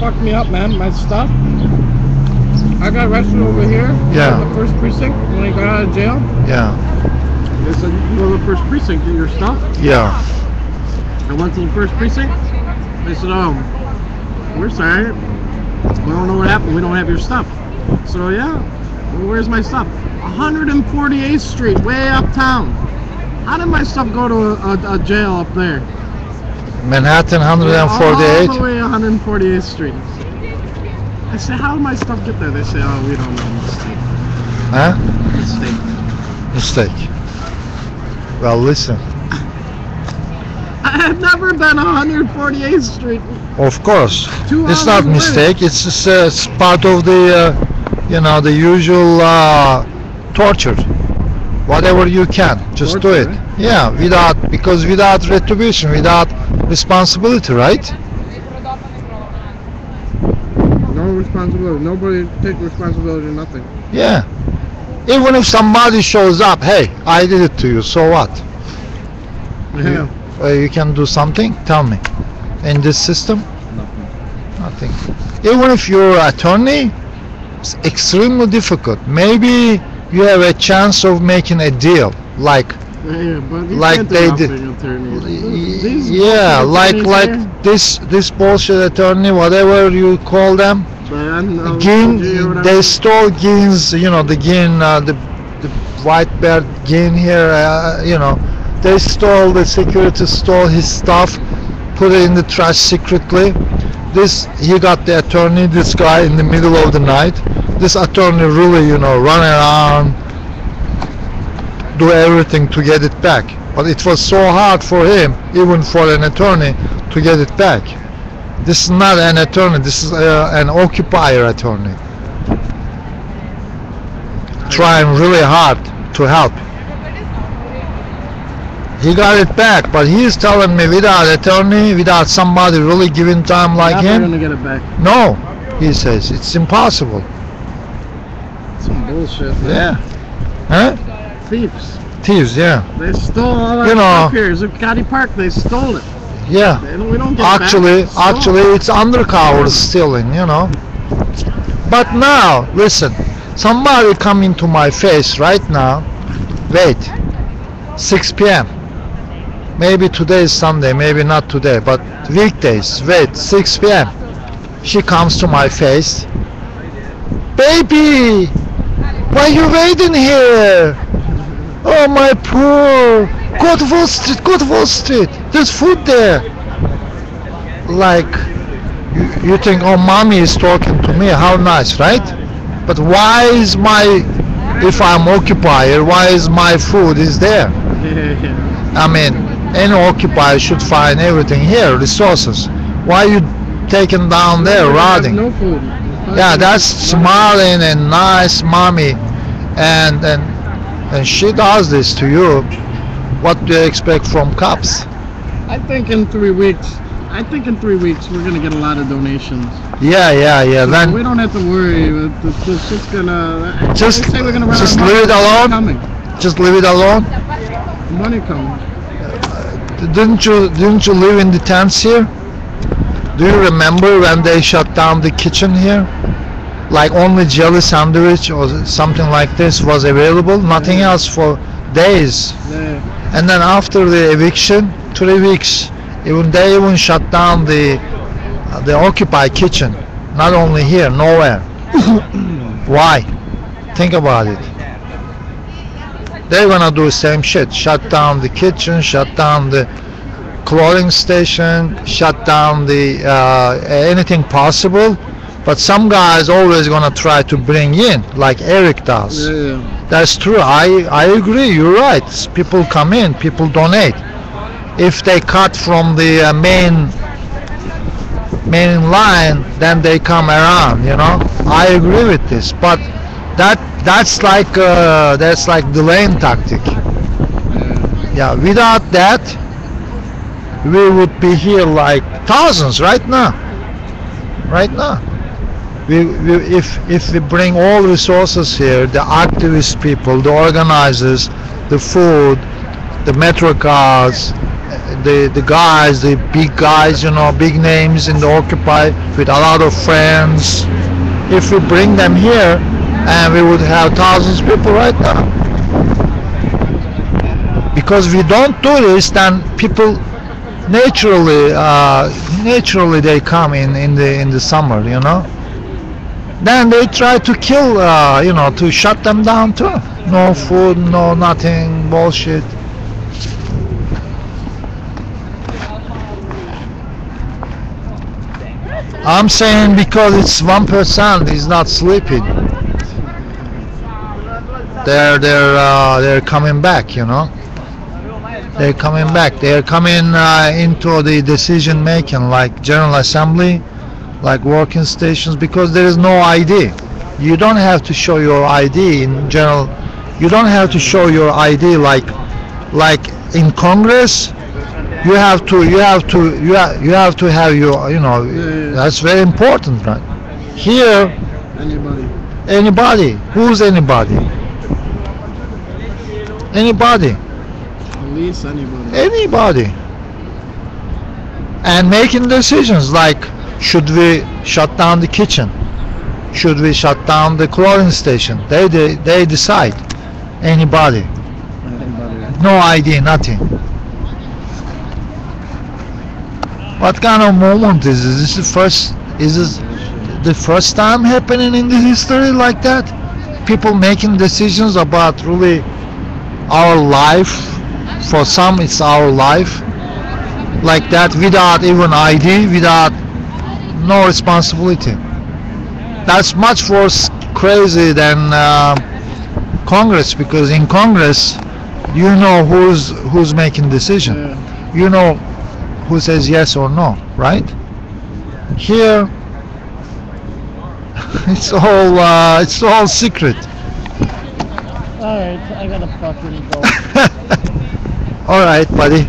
fucked me up, man. My stuff. I got arrested over here. Yeah. The first precinct when I got out of jail. Yeah. They said you can go to the first precinct, get your stuff. Yeah. I went to the first precinct. They said, "Oh, we're sorry. We don't know what happened. We don't have your stuff." So yeah, well, where's my stuff? 148th Street, way uptown. How did my stuff go to a jail up there? Manhattan 148. All the way 148th Street. I said, how did my stuff get there? They say, oh, we don't know. Mistake. Huh? Mistake. Mistake. Well, listen. I have never been 148th Street. Of course. 2 It's hours not away. mistake. It's just it's part of the, you know, the usual torture. Whatever you can, just do Torture, it. eh? Yeah, because without retribution, without responsibility, right? No responsibility. Nobody take responsibility. Nothing. Yeah. Even if somebody shows up, hey, I did it to you, so what? Yeah. You can do something? Tell me. In this system? Nothing. Nothing. Even if you're an attorney, it's extremely difficult. Maybe you have a chance of making a deal, like Yeah, but you like can't do they nothing, did. attorneys. These Yeah, bullshit like attorneys here, this bullshit attorney, whatever you call them. Gin, they stole Gin's, you know, the Gin, the white bear Gin here, you know, they stole, the security stole his stuff, put it in the trash secretly. He got the attorney, this guy, in the middle of the night. This attorney really, you know, run around, do everything to get it back. But it was so hard for him, even for an attorney, to get it back. This is not an attorney, this is an occupier attorney. Trying really hard to help. He got it back, but he's telling me without attorney, without somebody really giving time like never him, gonna get it back. no, he says, it's impossible. Some bullshit. Yeah. Huh? Thieves. Thieves, yeah. They stole all our You know- stuff here. Zuccotti Park, they stole it. Yeah. We don't get Actually, it back. it's undercover stealing, you know. But now, listen, somebody come into my face right now. Wait, 6 p.m. Maybe today is Sunday, maybe not today, but weekdays. Wait, 6 p.m. She comes to my face. Baby, why you waiting here? Oh, my poor. Go to Wall Street, go to Wall Street. There's food there. Like, you think, oh, mommy is talking to me. How nice, right? But why is if I'm occupier, why is my food is there? I mean, any occupier should find everything here, resources. Why are you taking down there, rotting? No food. Yeah, that's smiling and nice mommy, and she does this to you. What do you expect from cops? I think in 3 weeks we're gonna get a lot of donations. Yeah. So Then we don't have to worry. It's just gonna. Just- they say we're gonna run just out of leave it money. alone? Coming. just leave it alone. Money coming. Didn't you live in the tents here? Do you remember when they shut down the kitchen here? Like only jelly sandwich or something like this was available, nothing else for days. Yeah. And then after the eviction, 3 weeks, they even shut down the occupied kitchen. Not only here, nowhere. Why? Think about it. They're gonna do the same shit. Shut down the kitchen, shut down the clothing station, shut down the anything possible. But some guys always gonna try to bring in, like Eric does. Yeah. That's true. I agree. You're right. People come in, people donate. If they cut from the main line, then they come around. You know. I agree with this, but that's like delaying tactic. Yeah. Without that, we would be here like thousands right now. Right now. If we bring all resources here, the activist people, the organizers, the food, the metro cars, the guys, the big guys, big names in the Occupy with a lot of friends. If we bring them here, and we would have thousands of people right now. Because we don't do this, then people naturally they come in the summer, Then they try to kill, to shut them down too. No food, no nothing, bullshit. I'm saying because it's 1% is not sleeping. They're coming back, They're coming back. They're coming into the decision making, like General Assembly, like working stations, because there is no ID. You don't have to show your ID in general. You don't have to show your ID like in Congress. You have to have your, That's very important, right? Here, anybody. Who's anybody? Anybody. Police, anybody. Anybody. And making decisions like, should we shut down the kitchen? Should we shut down the clothing station? They decide. Anybody. No ID, nothing. What kind of moment is this? Is this the first time happening in the history like that? People making decisions about really our life. For some it's our life. Like that, without even ID, without no responsibility. That's much worse crazy than Congress, because in Congress you know who's making decision. Yeah. You know who says yes or no, right? Here it's all secret. Alright, I gotta fucking go. All right, buddy.